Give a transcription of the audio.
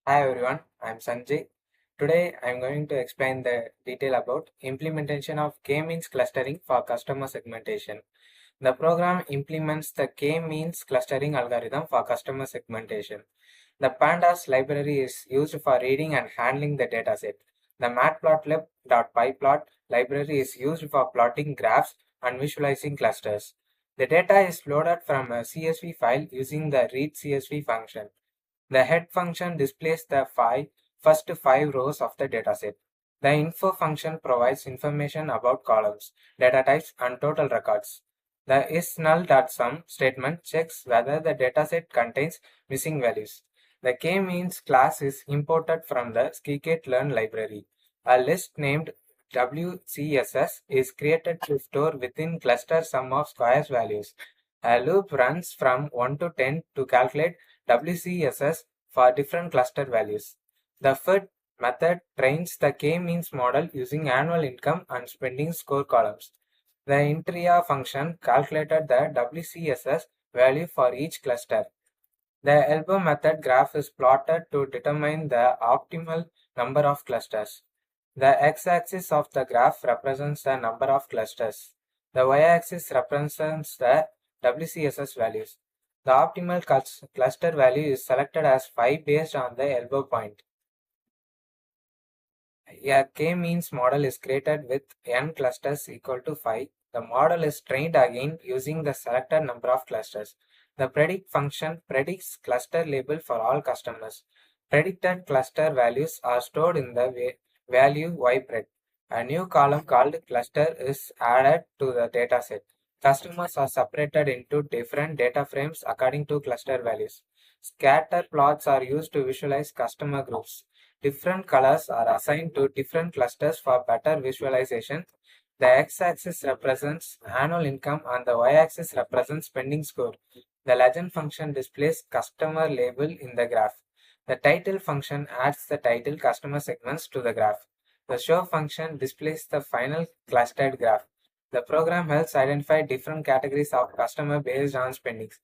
Hi everyone, I'm Sanjay. Today I'm going to explain the detail about implementation of k-means clustering for customer segmentation. The program implements the k-means clustering algorithm for customer segmentation. The Pandas library is used for reading and handling the dataset. The Matplotlib.pyplot library is used for plotting graphs and visualizing clusters. The data is loaded from a CSV file using the readCSV function. The head function displays the first five rows of the dataset. The info function provides information about columns, data types, and total records. The isNull.sum statement checks whether the dataset contains missing values. The k-means class is imported from the Scikit-learn library. A list named WCSS is created to store within cluster sum of squares values. A loop runs from 1 to 10 to calculate WCSS for different cluster values. The FIT method trains the k-means model using annual income and spending score columns. The intria function calculated the WCSS value for each cluster. The elbow method graph is plotted to determine the optimal number of clusters. The x-axis of the graph represents the number of clusters. The y-axis represents the WCSS values. The optimal cluster value is selected as 5 based on the elbow point. A k-means model is created with n clusters equal to 5. The model is trained again using the selected number of clusters. The predict function predicts cluster label for all customers. Predicted cluster values are stored in the value ypred. A new column called cluster is added to the dataset. Customers are separated into different data frames according to cluster values. Scatter plots are used to visualize customer groups. Different colors are assigned to different clusters for better visualization. The x-axis represents annual income and the y-axis represents spending score. The legend function displays customer label in the graph. The title function adds the title customer segments to the graph. The show function displays the final clustered graph. The program helps identify different categories of customer based on spendings.